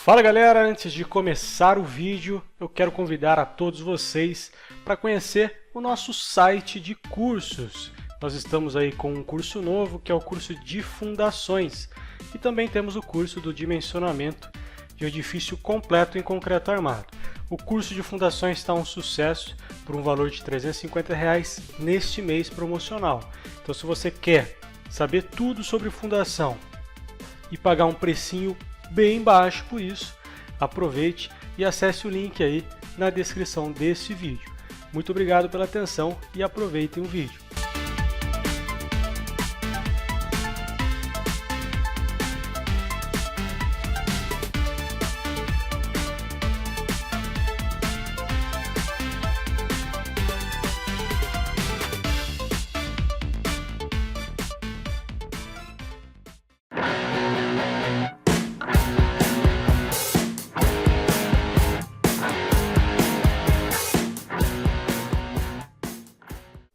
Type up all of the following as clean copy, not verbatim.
Fala galera, antes de começar o vídeo, eu quero convidar a todos vocês para conhecer o nosso site de cursos. Nós estamos aí com um curso novo, que é o curso de fundações, e também temos o curso do dimensionamento de um edifício completo em concreto armado. O curso de fundações está um sucesso por um valor de R$ 350 neste mês promocional. Então se você quer saber tudo sobre fundação e pagar um precinho bem baixo por isso, aproveite e acesse o link aí na descrição desse vídeo. Muito obrigado pela atenção e aproveitem o vídeo.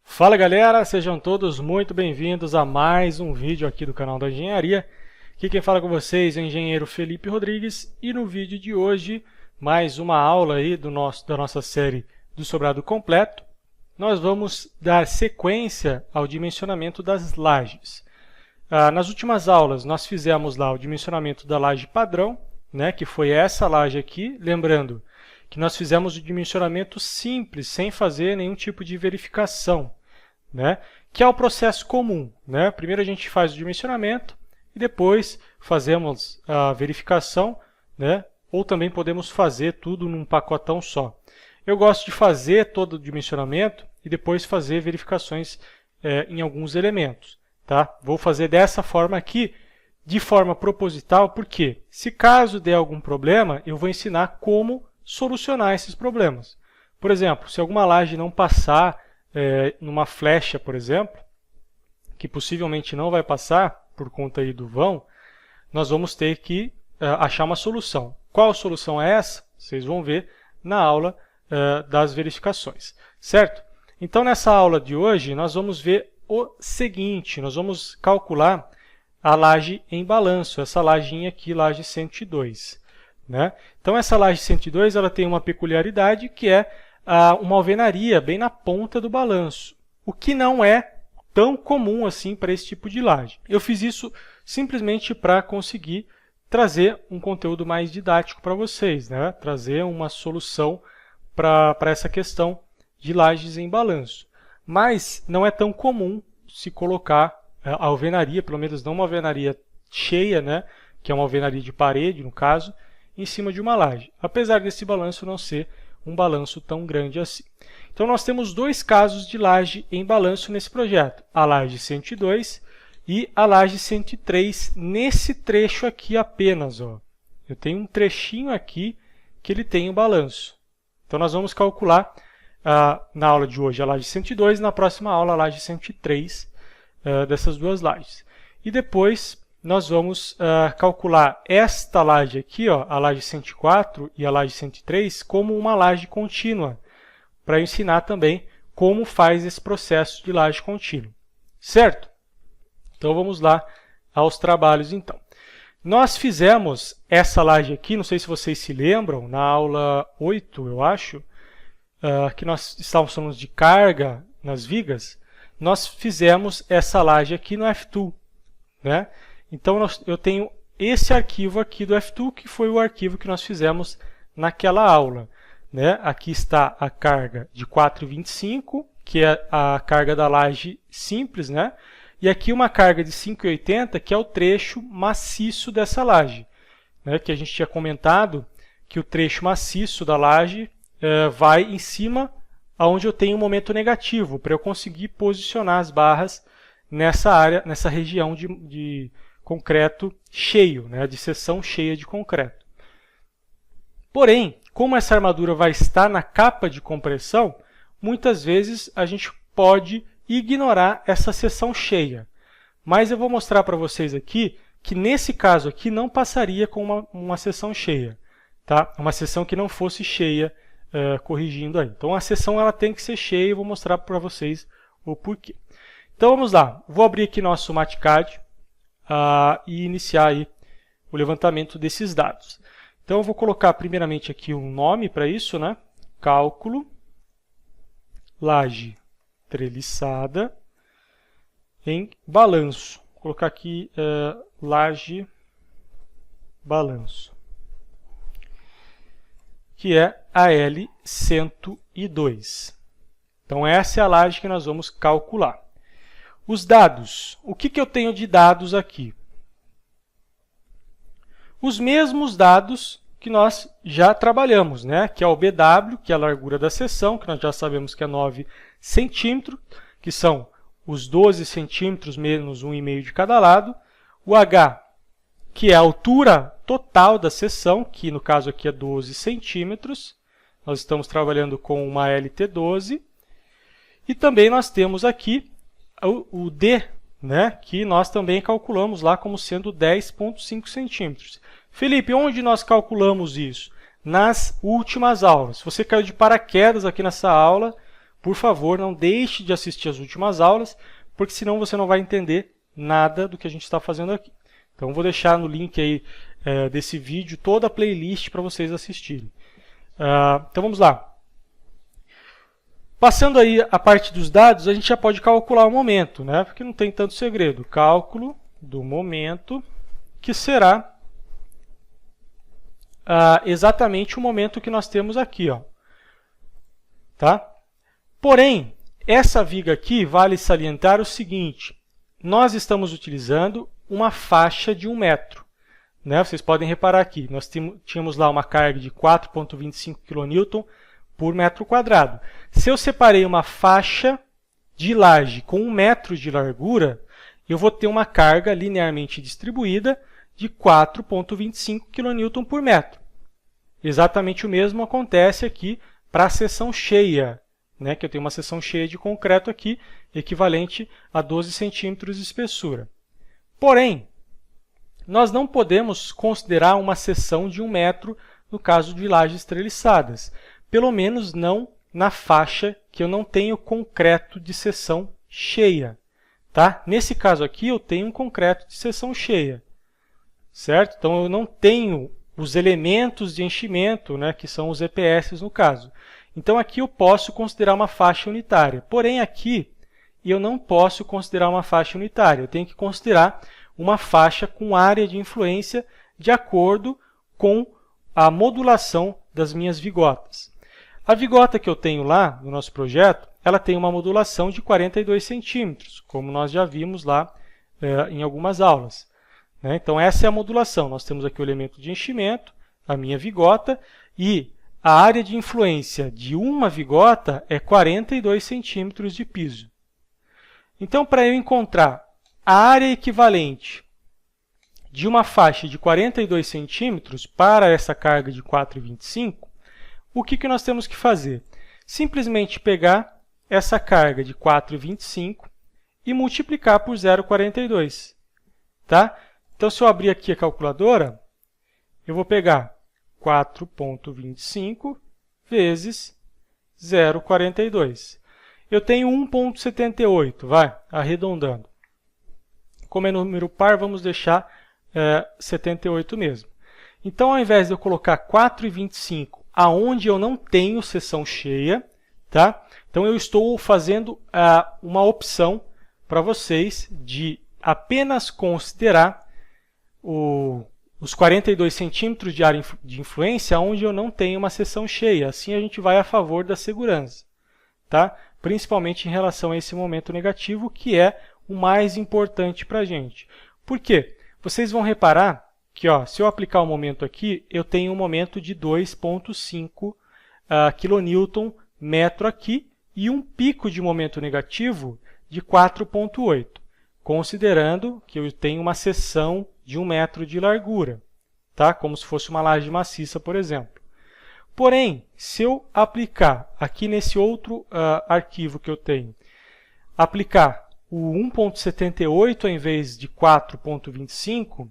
Fala galera, sejam todos muito bem-vindos a mais um vídeo aqui do canal da Engenharia. Aqui quem fala com vocês é o engenheiro Felipe Rodrigues e no vídeo de hoje, mais uma aula aí da nossa série do sobrado completo. Nós vamos dar sequência ao dimensionamento das lajes. Nas últimas aulas nós fizemos lá o dimensionamento da laje padrão, né, que foi essa laje aqui, lembrando que nós fizemos o dimensionamento simples, sem fazer nenhum tipo de verificação. Né? Que é o processo comum. Né? Primeiro a gente faz o dimensionamento e depois fazemos a verificação, né? Ou também podemos fazer tudo num pacotão só. Eu gosto de fazer todo o dimensionamento e depois fazer verificações em alguns elementos. Tá? Vou fazer dessa forma aqui, de forma proposital, porque se caso der algum problema, eu vou ensinar como solucionar esses problemas. Por exemplo, se alguma laje não passar numa flecha, por exemplo, que possivelmente não vai passar por conta aí do vão, nós vamos ter que achar uma solução. Qual solução é essa? Vocês vão ver na aula das verificações, certo? Então, nessa aula de hoje, nós vamos ver o seguinte, nós vamos calcular a laje em balanço, essa lajinha aqui, laje 102. Né? Então, essa laje 102 ela tem uma peculiaridade que é uma alvenaria bem na ponta do balanço, o que não é tão comum assim para esse tipo de laje. Eu fiz isso simplesmente para conseguir trazer um conteúdo mais didático para vocês, né? Trazer uma solução para essa questão de lajes em balanço. Mas não é tão comum se colocar a alvenaria, pelo menos não uma alvenaria cheia, né? Que é uma alvenaria de parede, no caso, em cima de uma laje, apesar desse balanço não ser um balanço tão grande assim. Então, nós temos dois casos de laje em balanço nesse projeto, a laje 102 e a laje 103, nesse trecho aqui apenas. Ó. Eu tenho um trechinho aqui que ele tem um balanço. Então, nós vamos calcular na aula de hoje a laje 102 e na próxima aula a laje 103 dessas duas lajes. E depois nós vamos calcular esta laje aqui, ó, a laje 104 e a laje 103, como uma laje contínua, para ensinar também como faz esse processo de laje contínua. Certo? Então, vamos lá aos trabalhos, então. Nós fizemos essa laje aqui, não sei se vocês se lembram, na aula 8, eu acho, que nós estávamos falando de carga nas vigas, nós fizemos essa laje aqui no F2, né? Então, eu tenho esse arquivo aqui do F2, que foi o arquivo que nós fizemos naquela aula. Né? Aqui está a carga de 4,25, que é a carga da laje simples, né? E aqui uma carga de 5,80, que é o trecho maciço dessa laje. Né? Que a gente tinha comentado que o trecho maciço da laje vai em cima onde eu tenho um momento negativo, para eu conseguir posicionar as barras nessa área, nessa região de concreto cheio, né, de seção cheia de concreto. Porém, como essa armadura vai estar na capa de compressão, muitas vezes a gente pode ignorar essa seção cheia. Mas eu vou mostrar para vocês aqui que nesse caso aqui não passaria com uma seção cheia. Tá? Uma seção que não fosse cheia, corrigindo aí. Então a seção ela tem que ser cheia e vou mostrar para vocês o porquê. Então vamos lá, vou abrir aqui nosso MatCAD e iniciar aí o levantamento desses dados. Então, eu vou colocar primeiramente aqui um nome para isso, né? Cálculo, laje treliçada em balanço. Vou colocar aqui laje balanço, que é a L102. Então, essa é a laje que nós vamos calcular. Os dados. O que eu tenho de dados aqui? Os mesmos dados que nós já trabalhamos, né? Que é o BW, que é a largura da seção, que nós já sabemos que é 9 centímetros, que são os 12 centímetros menos 1,5 de cada lado. O H, que é a altura total da seção, que no caso aqui é 12 centímetros. Nós estamos trabalhando com uma LT12. E também nós temos aqui o D, né, que nós também calculamos lá como sendo 10,5 centímetros. Felipe, onde nós calculamos isso? Nas últimas aulas. Se você caiu de paraquedas aqui nessa aula, por favor, não deixe de assistir as últimas aulas, porque senão você não vai entender nada do que a gente está fazendo aqui. Então, vou deixar no link aí, desse vídeo toda a playlist para vocês assistirem. Então, vamos lá. Passando aí a parte dos dados, a gente já pode calcular o momento, né? Porque não tem tanto segredo. Cálculo do momento, que será exatamente o momento que nós temos aqui, ó. Tá? Porém, essa viga aqui vale salientar o seguinte: nós estamos utilizando uma faixa de 1 metro. Né? Vocês podem reparar aqui, nós tínhamos lá uma carga de 4,25 kN por metro quadrado. Se eu separei uma faixa de laje com 1 metro de largura, eu vou ter uma carga linearmente distribuída de 4,25 kN por metro. Exatamente o mesmo acontece aqui para a seção cheia, né? Que eu tenho uma seção cheia de concreto aqui, equivalente a 12 centímetros de espessura. Porém, nós não podemos considerar uma seção de 1 metro no caso de lajes treliçadas. Pelo menos não na faixa que eu não tenho concreto de seção cheia. Tá? Nesse caso aqui, eu tenho um concreto de seção cheia. Certo? Então, eu não tenho os elementos de enchimento, né, que são os EPS no caso. Então, aqui eu posso considerar uma faixa unitária. Porém, aqui eu não posso considerar uma faixa unitária. Eu tenho que considerar uma faixa com área de influência de acordo com a modulação das minhas vigotas. A vigota que eu tenho lá no nosso projeto, ela tem uma modulação de 42 centímetros, como nós já vimos lá em algumas aulas. Né? Então, essa é a modulação. Nós temos aqui o elemento de enchimento, a minha vigota, e a área de influência de uma vigota é 42 centímetros de piso. Então, para eu encontrar a área equivalente de uma faixa de 42 centímetros para essa carga de 4,25, o que nós temos que fazer? Simplesmente pegar essa carga de 4,25 e multiplicar por 0,42. Tá? Então, se eu abrir aqui a calculadora, eu vou pegar 4,25 vezes 0,42. Eu tenho 1,78, vai, arredondando. Como é número par, vamos deixar 78 mesmo. Então, ao invés de eu colocar 4,25 aonde eu não tenho seção cheia, tá? Então, eu estou fazendo uma opção para vocês de apenas considerar os 42 centímetros de área de influência onde eu não tenho uma seção cheia. Assim, a gente vai a favor da segurança, tá? Principalmente em relação a esse momento negativo, que é o mais importante para a gente. Por quê? Vocês vão reparar que, ó, se eu aplicar o momento aqui, eu tenho um momento de 2,5 kN metro aqui e um pico de momento negativo de 4,8, considerando que eu tenho uma seção de 1 metro de largura, tá? Como se fosse uma laje maciça, por exemplo. Porém, se eu aplicar aqui nesse outro arquivo que eu tenho, aplicar o 1,78 ao invés de 4,25,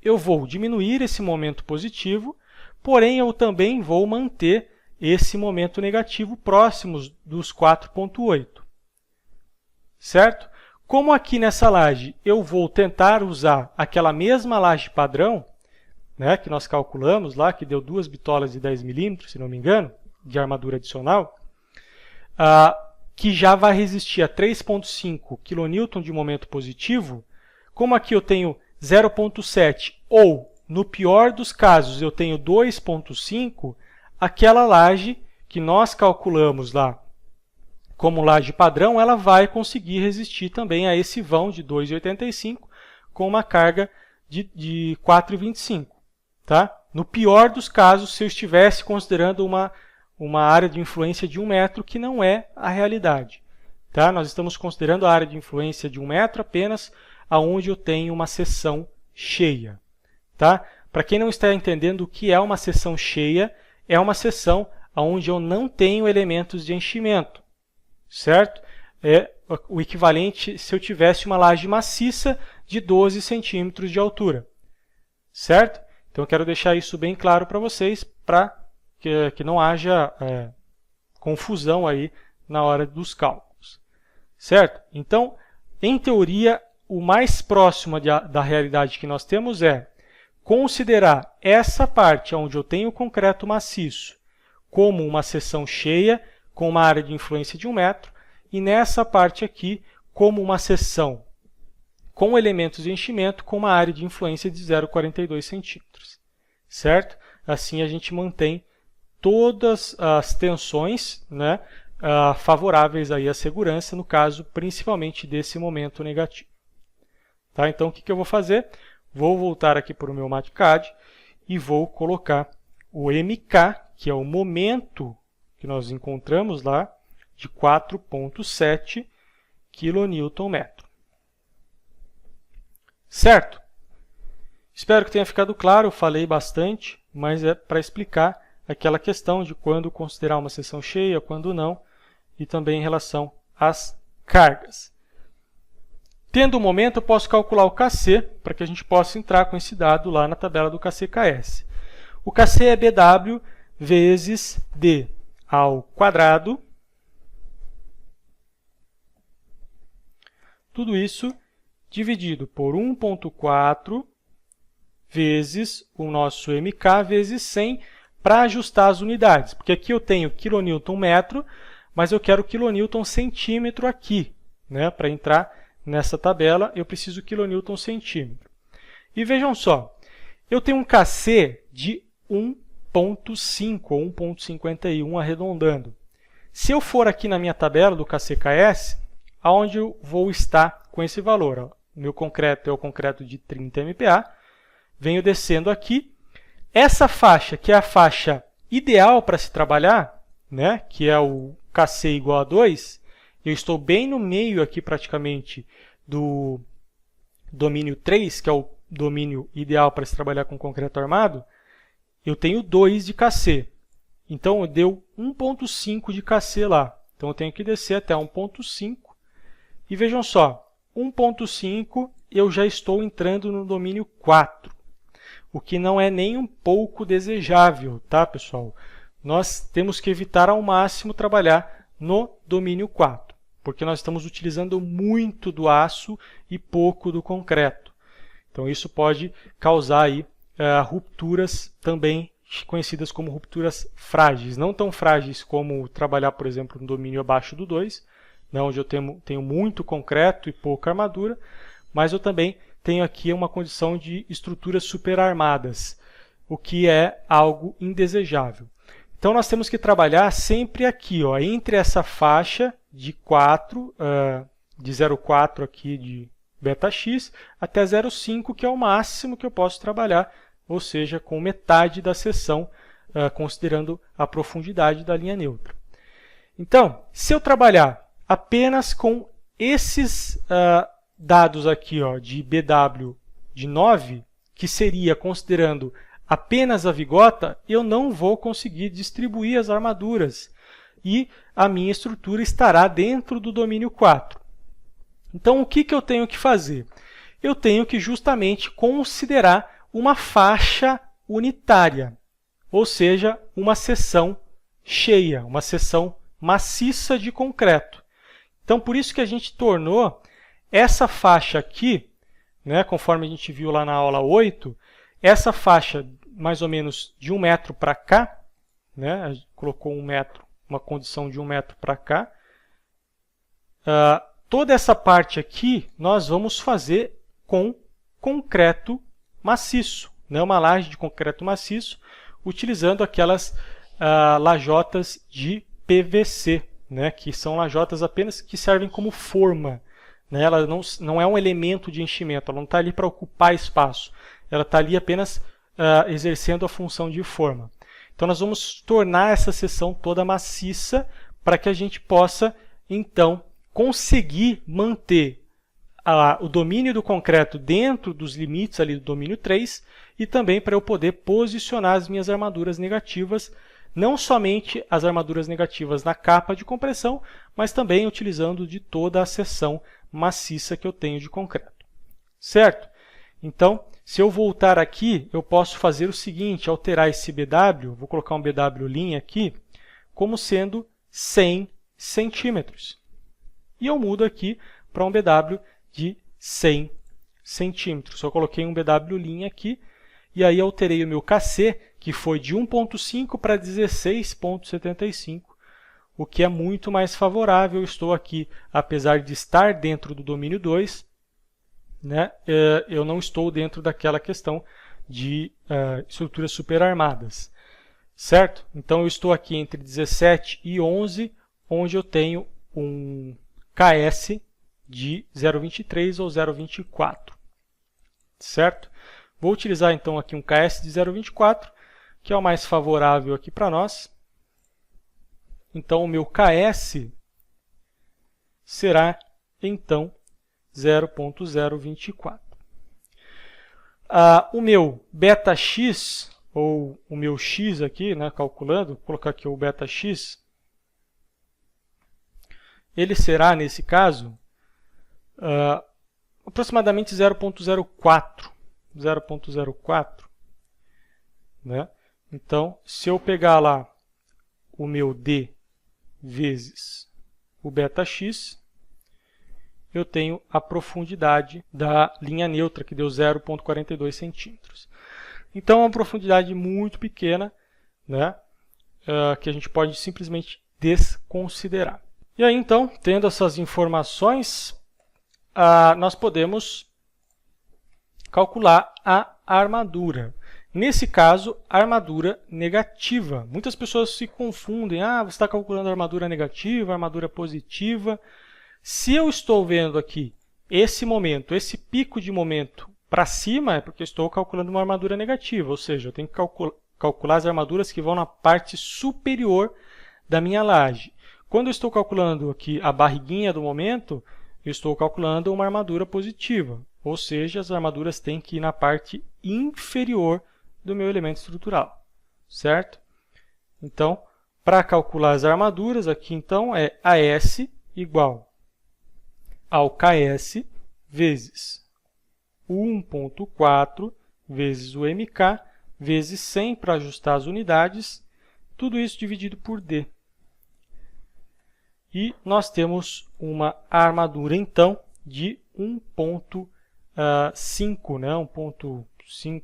eu vou diminuir esse momento positivo, porém eu também vou manter esse momento negativo próximos dos 4,8. Certo? Como aqui nessa laje eu vou tentar usar aquela mesma laje padrão, né, que nós calculamos lá, que deu 2 bitolas de 10 milímetros, se não me engano, de armadura adicional, que já vai resistir a 3,5 kN de momento positivo. Como aqui eu tenho 0,7 ou, no pior dos casos, eu tenho 2,5, aquela laje que nós calculamos lá como laje padrão, ela vai conseguir resistir também a esse vão de 2,85 com uma carga de 4,25. Tá? No pior dos casos, se eu estivesse considerando uma área de influência de 1 metro, que não é a realidade. Tá? Nós estamos considerando a área de influência de 1 metro apenas aonde eu tenho uma seção cheia. Tá? Para quem não está entendendo o que é uma seção cheia, é uma seção onde eu não tenho elementos de enchimento. Certo? É o equivalente se eu tivesse uma laje maciça de 12 centímetros de altura. Certo? Então, eu quero deixar isso bem claro para vocês, para que não haja confusão aí na hora dos cálculos. Certo? Então, em teoria, o mais próximo da realidade que nós temos é considerar essa parte onde eu tenho concreto maciço como uma seção cheia, com uma área de influência de 1 metro, e nessa parte aqui como uma seção com elementos de enchimento com uma área de influência de 0,42 centímetros. Certo? Assim a gente mantém todas as tensões, né, favoráveis aí à segurança, no caso principalmente desse momento negativo. Tá? Então o que eu vou fazer? Vou voltar aqui para o meu MATCAD e vou colocar o MK, que é o momento que nós encontramos lá, de 4,7 kN/m. Certo? Espero que tenha ficado claro, eu falei bastante, mas é para explicar aquela questão de quando considerar uma seção cheia, quando não, e também em relação às cargas. Tendo um momento, eu posso calcular o KC, para que a gente possa entrar com esse dado lá na tabela do KC/KS. O KC é BW vezes D ao quadrado. Tudo isso dividido por 1,4 vezes o nosso MK vezes 100 para ajustar as unidades. Porque aqui eu tenho kN/m, mas eu quero kN/cm aqui. Né? Para entrar nessa tabela, eu preciso kN/cm. E vejam só, eu tenho um KC de 1,5 ou 1,51 arredondando. Se eu for aqui na minha tabela do KC/KS, aonde eu vou estar com esse valor? Ó. O meu concreto é o concreto de 30 MPa, venho descendo aqui. Essa faixa, que é a faixa ideal para se trabalhar, né, que é o KC igual a 2, eu estou bem no meio aqui praticamente do domínio 3, que é o domínio ideal para se trabalhar com concreto armado. Eu tenho 2 de KC. Então, deu 1,5 de KC lá. Então, eu tenho que descer até 1,5. E vejam só, 1,5 eu já estou entrando no domínio 4. O que não é nem um pouco desejável, tá, pessoal? Nós temos que evitar ao máximo trabalhar no domínio 4, porque nós estamos utilizando muito do aço e pouco do concreto. Então, isso pode causar aí, rupturas também conhecidas como rupturas frágeis. Não tão frágeis como trabalhar, por exemplo, no domínio abaixo do 2, né, onde eu tenho muito concreto e pouca armadura, mas eu também tenho aqui uma condição de estruturas superarmadas, o que é algo indesejável. Então, nós temos que trabalhar sempre aqui, ó, entre essa faixa de 4, de 0,4 aqui de beta-x, até 0,5, que é o máximo que eu posso trabalhar, ou seja, com metade da seção, considerando a profundidade da linha neutra. Então, se eu trabalhar apenas com esses dados aqui, ó, de BW de 9, que seria considerando apenas a vigota, eu não vou conseguir distribuir as armaduras e a minha estrutura estará dentro do domínio 4. Então, o que eu tenho que fazer? Eu tenho que justamente considerar uma faixa unitária, ou seja, uma seção cheia, uma seção maciça de concreto. Então, por isso que a gente tornou essa faixa aqui, né, conforme a gente viu lá na aula 8, essa faixa mais ou menos de 1 metro para cá, né? A gente colocou 1 metro, uma condição de 1 metro para cá. Toda essa parte aqui nós vamos fazer com concreto maciço, né? Uma laje de concreto maciço, utilizando aquelas lajotas de PVC, né? Que são lajotas apenas que servem como forma, né? Ela não é um elemento de enchimento, ela não está ali para ocupar espaço, ela está ali apenas exercendo a função de forma. Então nós vamos tornar essa seção toda maciça para que a gente possa, então, conseguir manter o domínio do concreto dentro dos limites ali do domínio 3 e também para eu poder posicionar as minhas armaduras negativas, não somente as armaduras negativas na capa de compressão, mas também utilizando de toda a seção maciça que eu tenho de concreto. Certo? Então, se eu voltar aqui, eu posso fazer o seguinte, alterar esse BW, vou colocar um BW linha aqui, como sendo 100 centímetros. E eu mudo aqui para um BW de 100 centímetros. Eu coloquei um BW linha aqui, e aí alterei o meu KC, que foi de 1.5 para 16.75, o que é muito mais favorável. Eu estou aqui, apesar de estar dentro do domínio 2, né, eu não estou dentro daquela questão de estruturas superarmadas, certo? Então eu estou aqui entre 17 e 11, onde eu tenho um KS de 0,23 ou 0,24, certo? Vou utilizar então aqui um KS de 0,24, que é o mais favorável aqui para nós. Então o meu KS será então 0,024. O meu beta-x, ou o meu x aqui, né, calculando, vou colocar aqui o beta-x, ele será, nesse caso, aproximadamente 0,04. 0,04. Né? Então, se eu pegar lá o meu d vezes o beta-x, eu tenho a profundidade da linha neutra, que deu 0,42 centímetros. Então, é uma profundidade muito pequena, né, que a gente pode simplesmente desconsiderar. E aí, então, tendo essas informações, nós podemos calcular a armadura. Nesse caso, armadura negativa. Muitas pessoas se confundem. Você está calculando armadura negativa, armadura positiva. Se eu estou vendo aqui esse momento, esse pico de momento para cima, é porque eu estou calculando uma armadura negativa, ou seja, eu tenho que calcular as armaduras que vão na parte superior da minha laje. Quando eu estou calculando aqui a barriguinha do momento, eu estou calculando uma armadura positiva, ou seja, as armaduras têm que ir na parte inferior do meu elemento estrutural, certo? Então, para calcular as armaduras, aqui então é AS igual ao KS vezes o 1.4 vezes o MK vezes 100 para ajustar as unidades, tudo isso dividido por D. E nós temos uma armadura, então, de 1.5, né? 1.5,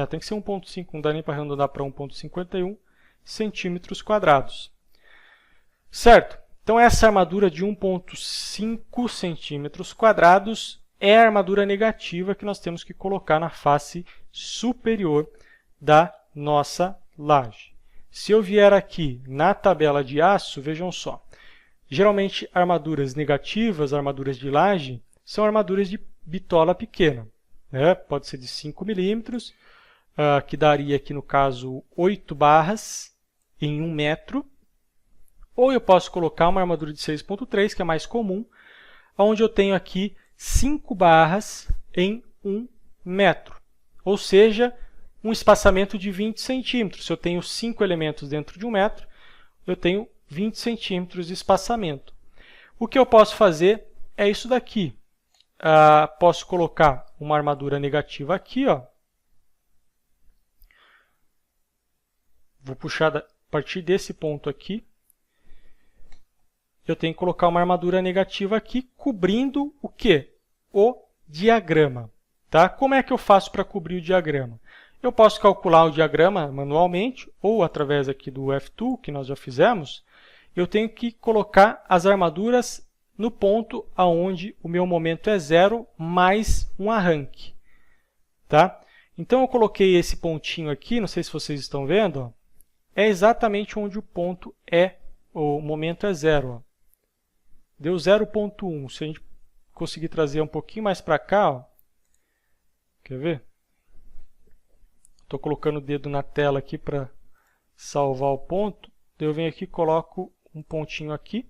tem que ser 1.5, não dá nem para arredondar para 1.51 centímetros quadrados. Certo? Então, essa armadura de 1.5 centímetros quadrados é a armadura negativa que nós temos que colocar na face superior da nossa laje. Se eu vier aqui na tabela de aço, vejam só, geralmente armaduras negativas, armaduras de laje, são armaduras de bitola pequena, né? Pode ser de 5 milímetros, que daria aqui no caso 8 barras em 1 metro, ou eu posso colocar uma armadura de 6.3, que é mais comum, onde eu tenho aqui 5 barras em 1 metro, ou seja, um espaçamento de 20 centímetros. Se eu tenho 5 elementos dentro de 1 metro, eu tenho 20 centímetros de espaçamento. O que eu posso fazer é isso daqui. Posso colocar uma armadura negativa aqui, ó. Vou puxar a partir desse ponto aqui. Eu tenho que colocar uma armadura negativa aqui, cobrindo o quê? O diagrama. Tá? Como é que eu faço para cobrir o diagrama? Eu posso calcular o diagrama manualmente ou através aqui do F-Tool, que nós já fizemos. Eu tenho que colocar as armaduras no ponto onde o meu momento é 0 mais um arranque. Tá? Então, eu coloquei esse pontinho aqui, não sei se vocês estão vendo, ó, é exatamente onde o ponto o momento é 0. Ó. Deu 0,1. Se a gente conseguir trazer um pouquinho mais para cá, ó, quer ver? Estou colocando o dedo na tela aqui para salvar o ponto. Eu venho aqui e coloco um pontinho aqui.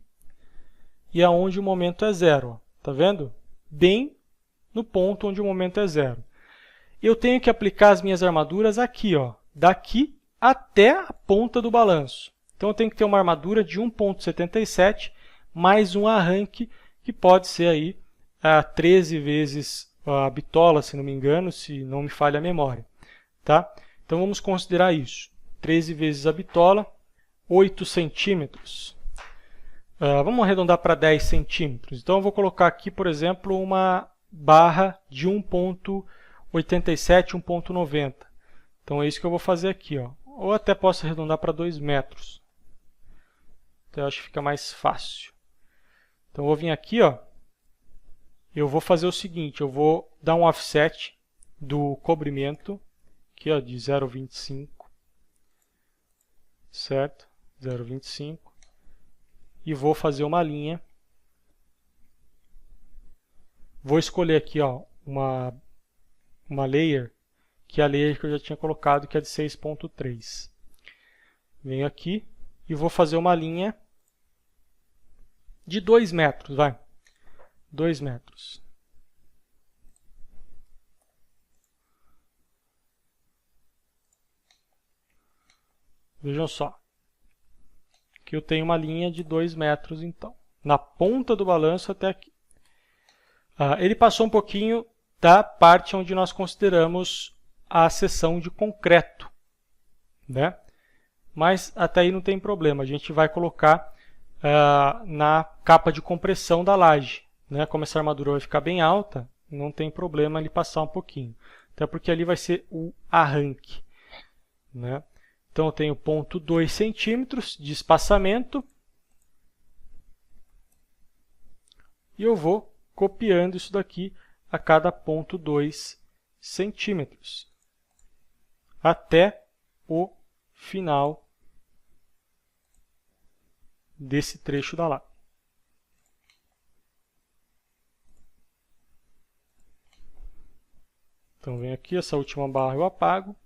E é onde o momento é 0. Está vendo? Bem no ponto onde o momento é 0. Eu tenho que aplicar as minhas armaduras aqui, ó, daqui até a ponta do balanço. Então, eu tenho que ter uma armadura de 1,77 mais um arranque, que pode ser aí 13 vezes a bitola, se não me engano, se não me falha a memória. Tá? Então, vamos considerar isso. 13 vezes a bitola, 8 centímetros. Vamos arredondar para 10 centímetros. Então, eu vou colocar aqui, por exemplo, uma barra de 1,87, 1,90. Então, é isso que eu vou fazer aqui. Ó. Ou até posso arredondar para 2 metros. Então, eu acho que fica mais fácil. Então, eu vou vir aqui, ó. Eu vou fazer o seguinte, eu vou dar um offset do cobrimento, aqui, ó, de 0,25, certo? 0,25. E vou fazer uma linha. Vou escolher aqui, ó, uma layer, que é a layer que eu já tinha colocado, que é de 6,3. Venho aqui e vou fazer uma linha de 2 metros, vai. 2 metros. Vejam só. Aqui eu tenho uma linha de 2 metros, então. Na ponta do balanço até aqui. Ele passou um pouquinho da parte onde nós consideramos a seção de concreto, né? Mas até aí não tem problema. A gente vai colocar na capa de compressão da laje. Né? Como essa armadura vai ficar bem alta, não tem problema ele passar um pouquinho. Até porque ali vai ser o arranque. Né? Então eu tenho 0,2 centímetros de espaçamento. E eu vou copiando isso daqui a cada 0,2 centímetros. Até o final desse trecho da laje. Então, venho aqui, essa última barra eu apago.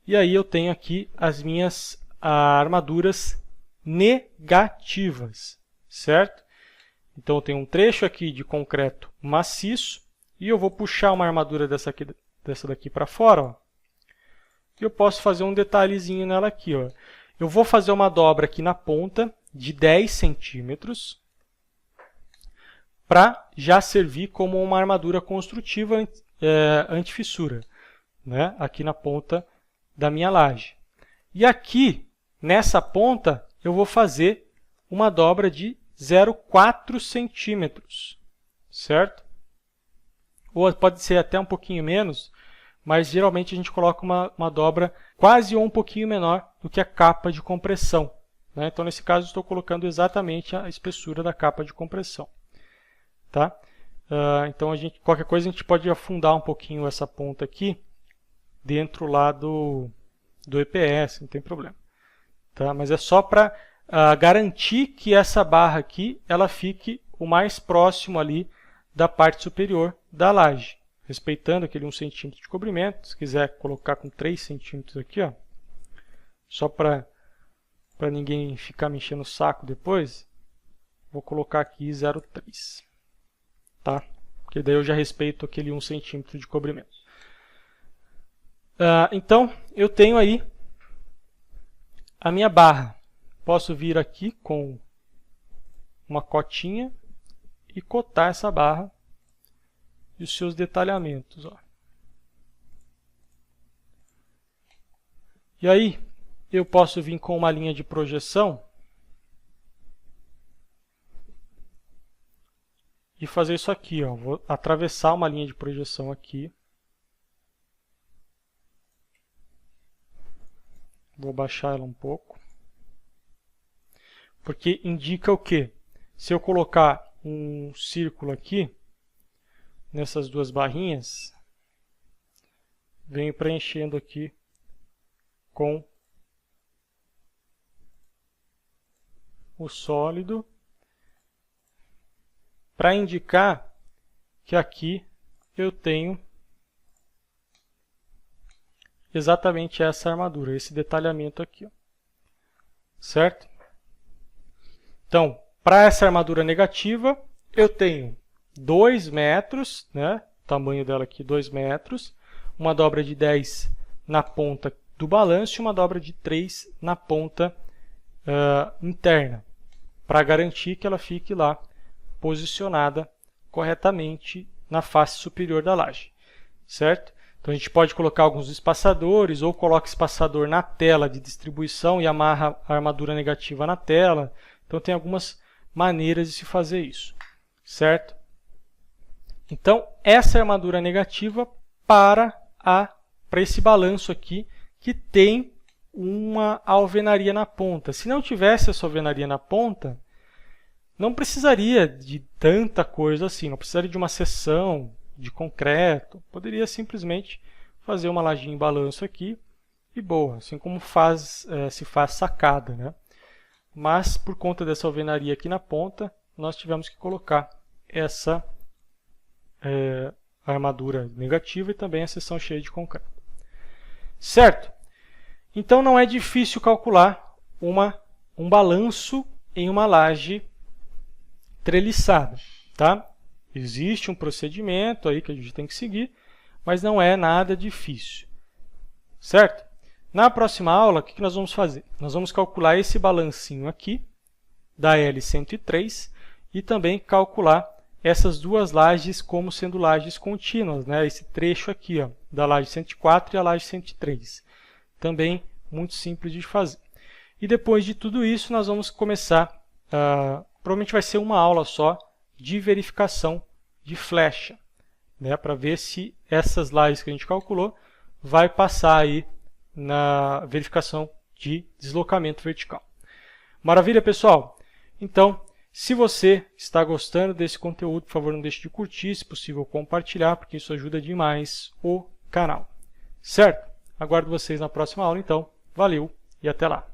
E aí eu tenho aqui as minhas armaduras negativas, certo? Então, eu tenho um trecho aqui de concreto maciço e eu vou puxar uma armadura dessa daqui para fora. Ó. E eu posso fazer um detalhezinho nela aqui. Ó. Eu vou fazer uma dobra aqui na ponta de 10 centímetros para já servir como uma armadura construtiva anti-fissura, né? Aqui na ponta da minha laje. E aqui, nessa ponta, eu vou fazer uma dobra de 0,4 centímetros, certo? Ou pode ser até um pouquinho menos, mas geralmente a gente coloca uma dobra quase ou um pouquinho menor do que a capa de compressão. Né? Então, nesse caso, estou colocando exatamente a espessura da capa de compressão. Tá? Então, qualquer coisa a gente pode afundar um pouquinho essa ponta aqui dentro lá do EPS, não tem problema. Tá? Mas é só para garantir que essa barra aqui ela fique o mais próximo ali da parte superior da laje, respeitando aquele 1 centímetro de cobrimento. Se quiser colocar com 3 centímetros aqui, ó, só para ninguém ficar me enchendo o saco depois, vou colocar aqui 0,3. Tá? Porque daí eu já respeito aquele 1 centímetro de cobrimento. Então, eu tenho aí a minha barra. Posso vir aqui com uma cotinha e cotar essa barra e os seus detalhamentos. Ó. E aí, eu posso vir com uma linha de projeção e fazer isso aqui. Ó. Vou atravessar uma linha de projeção aqui. Vou baixar ela um pouco. Porque indica o quê? Se eu colocar um círculo aqui, nessas duas barrinhas, venho preenchendo aqui com o sólido, para indicar que aqui eu tenho exatamente essa armadura, esse detalhamento aqui, ó. Certo? Então, para essa armadura negativa, eu tenho 2 metros, né? O tamanho dela aqui 2 metros, uma dobra de 10 na ponta do balanço e uma dobra de 3 na ponta interna, para garantir que ela fique lá posicionada corretamente na face superior da laje, certo? Então a gente pode colocar alguns espaçadores, ou coloca espaçador na tela de distribuição e amarra a armadura negativa na tela. Então tem algumas maneiras de se fazer isso, certo? Então essa é a armadura negativa para esse balanço aqui, que tem uma alvenaria na ponta. Se não tivesse essa alvenaria na ponta, não precisaria de tanta coisa assim, não precisaria de uma seção de concreto, poderia simplesmente fazer uma lajinha em balanço aqui e boa, assim como se faz sacada, né? Mas por conta dessa alvenaria aqui na ponta, nós tivemos que colocar essa armadura negativa e também a seção cheia de concreto. Certo? Então não é difícil calcular um balanço em uma laje treliçada, tá? Existe um procedimento aí que a gente tem que seguir, mas não é nada difícil, certo? Na próxima aula, o que nós vamos fazer? Nós vamos calcular esse balancinho aqui da L103 e também calcular essas duas lajes como sendo lajes contínuas, né? Esse trecho aqui, ó, da laje 104 e a laje 103. Também muito simples de fazer. E depois de tudo isso, nós vamos começar, provavelmente vai ser uma aula só, de verificação de flecha, né, para ver se essas lajes que a gente calculou vai passar aí na verificação de deslocamento vertical. Maravilha, pessoal? Então, se você está gostando desse conteúdo, por favor, não deixe de curtir, se possível compartilhar, porque isso ajuda demais o canal. Certo? Aguardo vocês na próxima aula, então. Valeu e até lá!